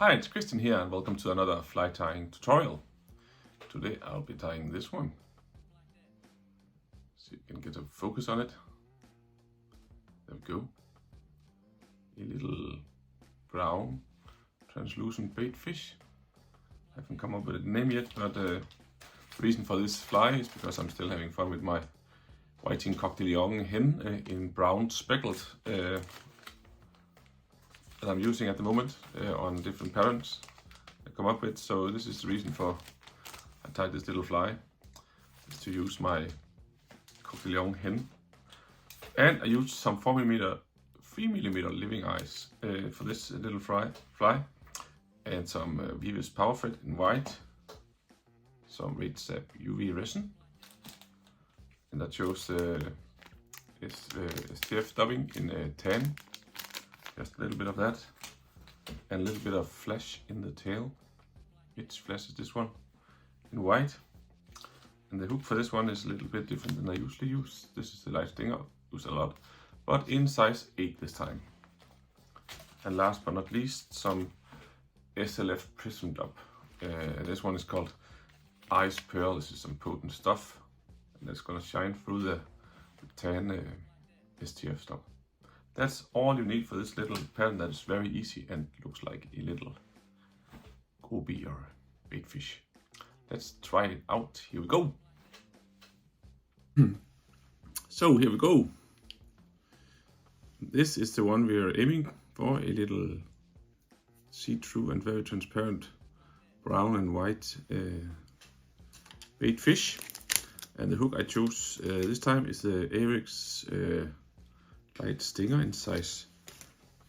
Hi, it's Christian here and welcome to another fly tying tutorial. Today I'll be tying this one, so you can get a focus on it. There we go. A little brown translucent bait fish. I haven't come up with a name yet, but the reason for this fly is because I'm still having fun with my whiting Krogh de Leon hen in brown speckled that I'm using at the moment on different patterns I come up with. So this is the reason for I tied this little fly, is to use my Krogh de Leon hen. And I used some 3mm living eyes for this little fly, and some Veevus power thread in white, some Raidzap UV resin, and I chose STF dubbing in tan, just a little bit of that, and a little bit of flash in the tail, which flash is this one, in white. And the hook for this one is a little bit different than I usually use. This is the light thing I use a lot, but in size 8 this time. And last but not least, some SLF prism dub. This one is called Ice Pearl. This is some potent stuff, and it's gonna shine through the tan STF stuff. That's all you need for this little pattern that is very easy and looks like a little Goby or bait fish. Let's try it out. Here we go. So here we go. This is the one we are aiming for, a little see-through and very transparent brown and white bait fish. And the hook I chose this time is the Ahrex light stinger in size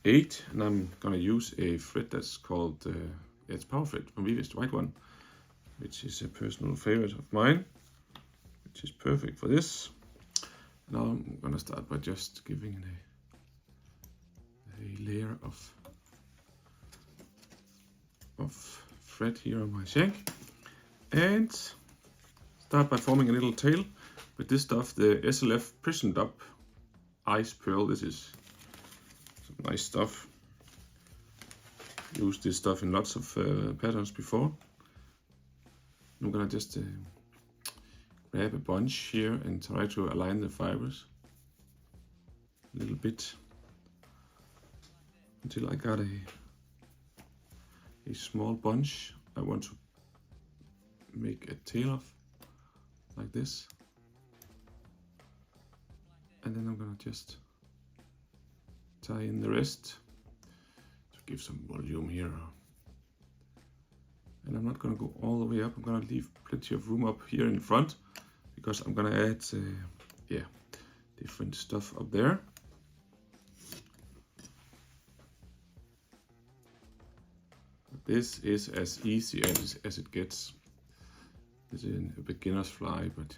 8, and I'm gonna use a thread that's called it's power thread from Veevus, the white one, which is a personal favorite of mine, which is perfect for this. Now I'm gonna start by just giving a layer of thread here on my shank, and start by forming a little tail with this stuff, the SLF prism dub Ice Pearl. This is some nice stuff. Used this stuff in lots of patterns before. I'm gonna just grab a bunch here and try to align the fibers a little bit until I got a small bunch I want to make a tail of, like this. And then I'm gonna just tie in the rest to give some volume here. And I'm not gonna go all the way up. I'm gonna leave plenty of room up here in front because I'm gonna add different stuff up there. This is as easy as it gets. It's a beginner's fly, but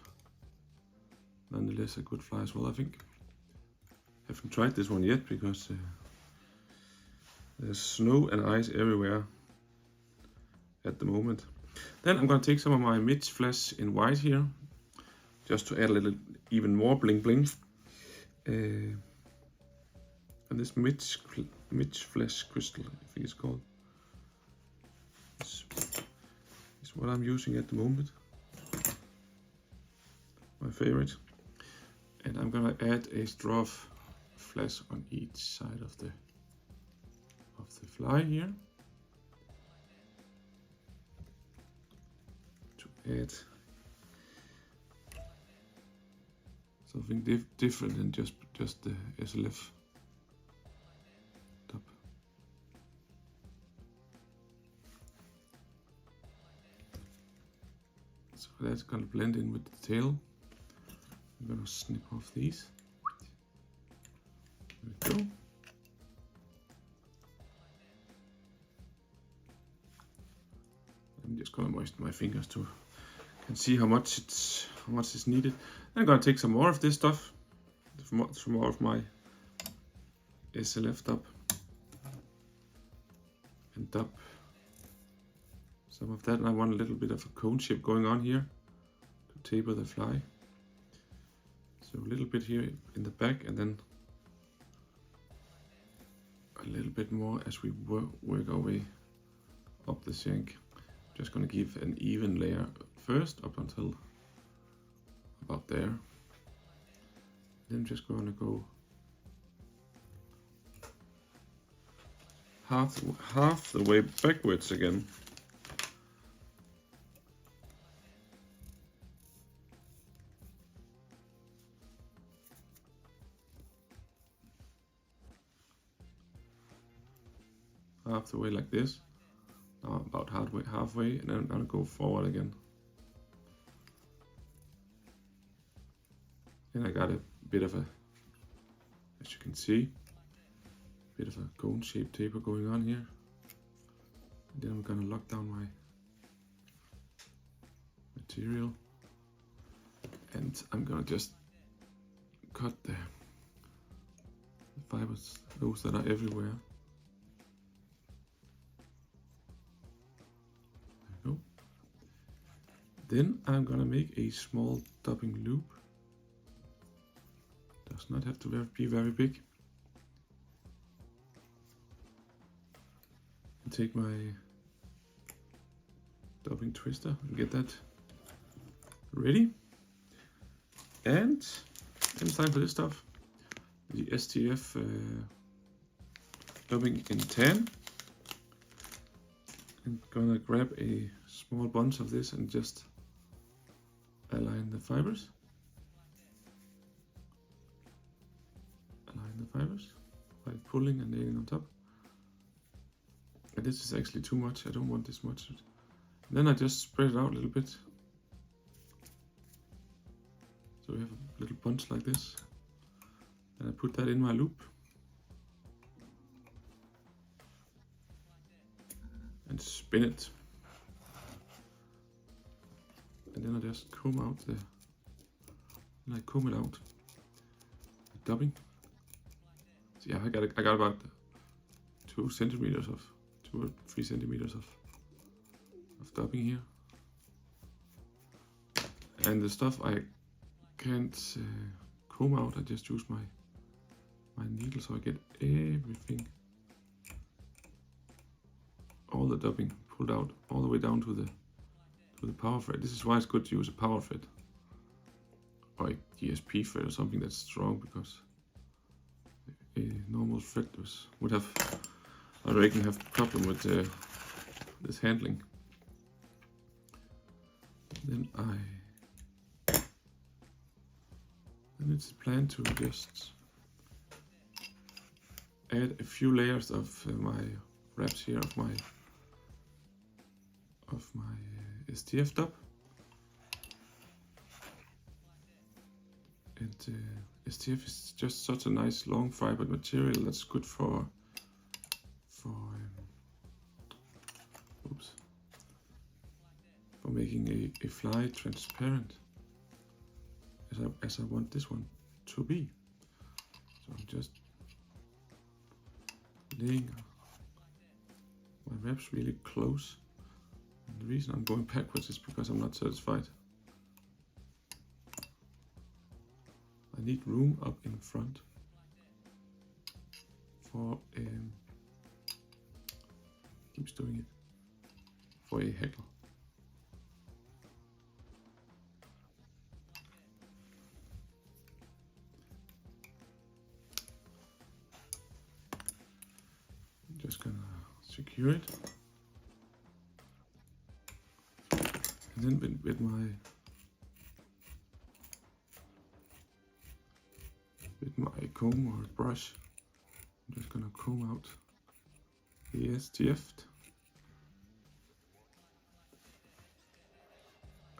nonetheless a good fly as well, I think. Haven't tried this one yet because there's snow and ice everywhere at the moment. Then I'm gonna take some of my Midge Flash in white here, just to add a little even more bling bling. And this Midge Flash crystal, I think it's called, is what I'm using at the moment. My favorite. And I'm gonna add a straw of flash on each side of the fly here to add something different than just the SLF top. So that's gonna blend in with the tail. I'm gonna snip off these. There we go. I'm just gonna moisten my fingers to can see how much is needed. Then I'm gonna take some more of this stuff, some more of my SLF dub, and dub some of that. And I want a little bit of a cone shape going on here to taper the fly. So a little bit here in the back, and then a little bit more as we work our way up the shank. Just gonna give an even layer first up until about there. Then just gonna go half the way backwards again. Half the way like this. Now about halfway, and then I'll go forward again. And I got a bit of a, as you can see, bit of a cone-shaped taper going on here. And then I'm gonna lock down my material, and I'm gonna just cut the fibers, those that are everywhere. There we go. Then I'm gonna make a small dubbing loop. Does not have to be very big. And take my dubbing twister and get that ready. And it's time for this stuff. The STF dubbing in 10. I'm gonna grab a small bunch of this and just align the fibers. By pulling and nailing on top. And this is actually too much. I don't want this much. And then I just spread it out a little bit. So we have a little bunch like this. And I put that in my loop. And spin it. And then I just comb out the, and I comb it out. The dubbing. So yeah, I got about 2 or 3 centimeters of dubbing here. And the stuff I can't comb out, I just use my needle, so I get everything, all the dubbing pulled out all the way down to the power thread. This is why it's good to use a power thread or a GSP thread or something that's strong, because a normal thread would have, I reckon, have problem with this handling. Then it's planned to just add a few layers of my wraps here of my STF dub. And STF is just such a nice long fibered material that's good for making a fly transparent, as I want this one to be. So I'm just laying my wraps really close. And the reason I'm going backwards is because I'm not satisfied. I need room up in front for keeps doing it, for a heckle. I'm just gonna secure it, and then with my comb or brush, I'm just gonna comb out the STF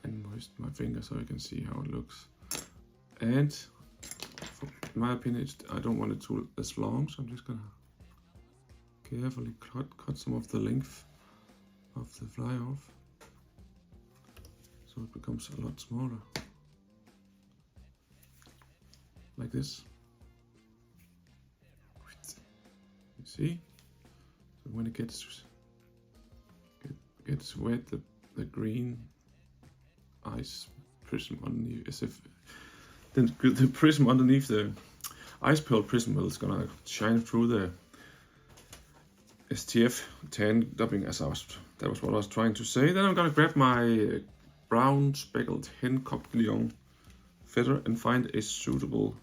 and moisten my finger so I can see how it looks. And in my opinion, I don't want it to as long, so I'm just gonna carefully cut some of the length of the fly off, so it becomes a lot smaller, like this. You see? So when it gets wet, the green ice prism underneath, as if then the prism underneath, the ice pearl prism, is gonna shine through the STF tan dubbing, as I was That was what I was trying to say. Then I'm gonna grab my brown speckled hen coquillon feather and find a suitable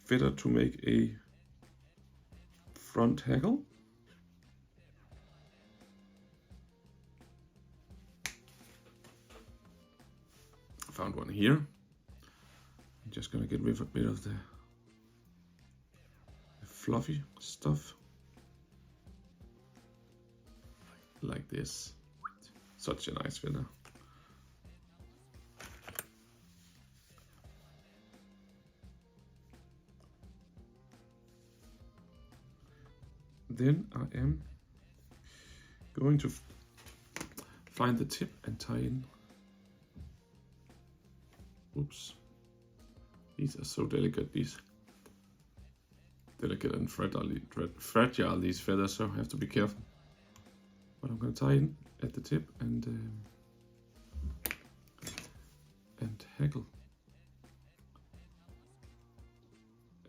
feather to make a front hackle. I found one here. I'm just gonna get rid of the fluffy stuff. Like this. Such a nice feather. Then I am going to find the tip and tie in. Oops. These are so delicate, these. Delicate and fragile these feathers, so I have to be careful. But I'm going to tie in at the tip and hackle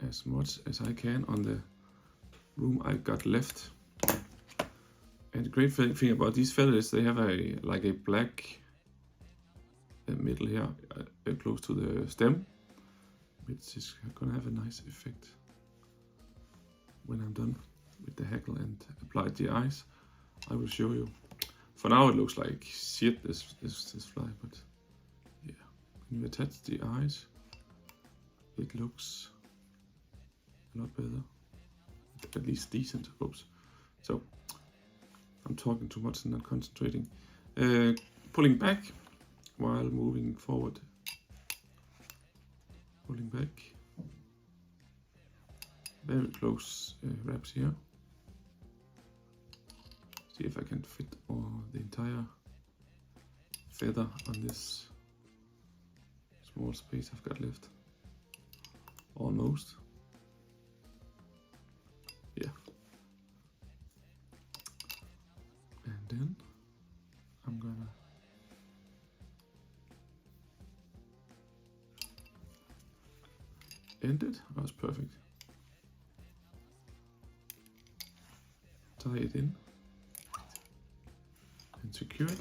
as much as I can on the room I got left. And the great thing about these feathers, they have a black middle here, close to the stem, which is gonna have a nice effect when I'm done with the hackle and applied the eyes. I will show you. For now it looks like shit, this fly, but yeah, when you attach the eyes, it looks a lot better. At least decent. Oops. So I'm talking too much and not concentrating. Pulling back while moving forward. Pulling back. Very close wraps here. See if I can fit the entire feather on this small space I've got left. Almost. Yeah. And then I'm gonna end it. That's perfect. Tie it in and secure it.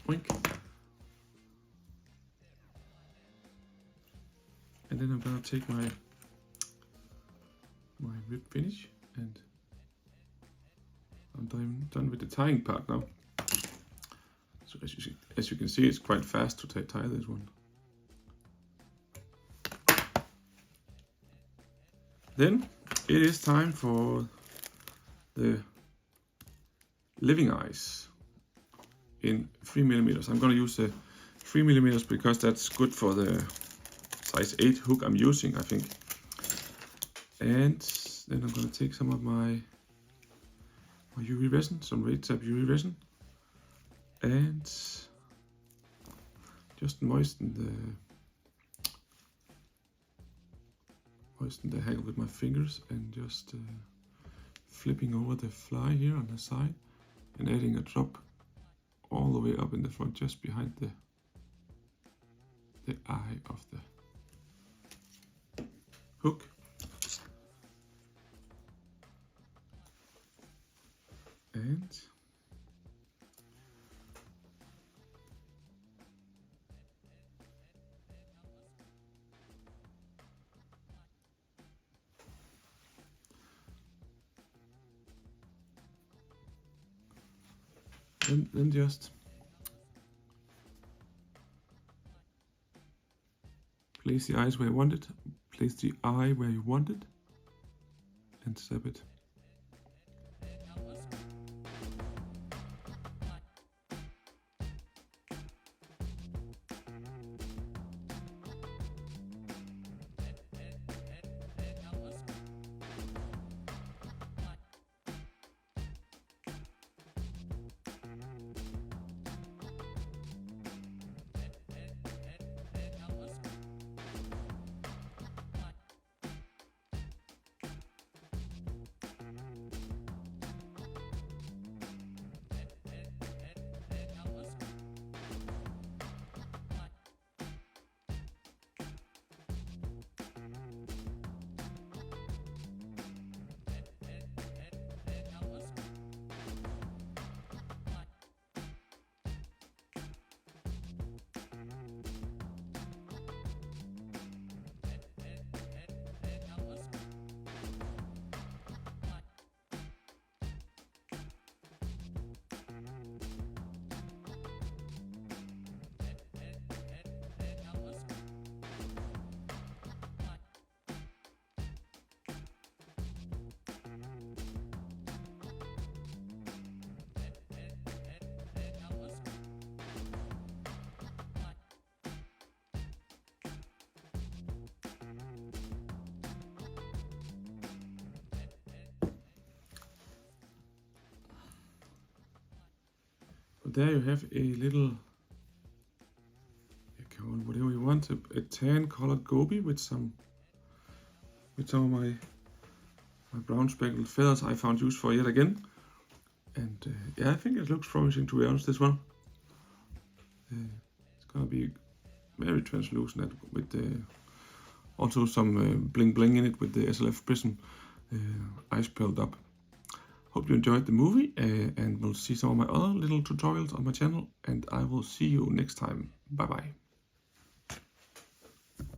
Oink. And then I'm gonna take my rib finish, and I'm done with the tying part now. So as you can see, it's quite fast to tie this one. Then it is time for the living eyes in 3mm. I'm gonna use the 3mm because that's good for the size 8 hook I'm using, I think. And then I'm gonna take some of my UV resin, some Raidzap UV resin, and just moisten the hackle with my fingers, and just flipping over the fly here on the side and adding a drop all the way up in the front, just behind the eye of the hook. And then just place the eyes where you want it, place the eye where you want it, and snap it. there you have a little, you call it whatever you want, a tan colored Goby with some of my brown speckled feathers I found use for yet again. And yeah, I think it looks promising, to be honest, this one. It's gonna be very translucent with also some bling bling in it with the SLF prism ice pearled up. Hope you enjoyed the movie and will see some of my other little tutorials on my channel, and I will see you next time. Bye bye.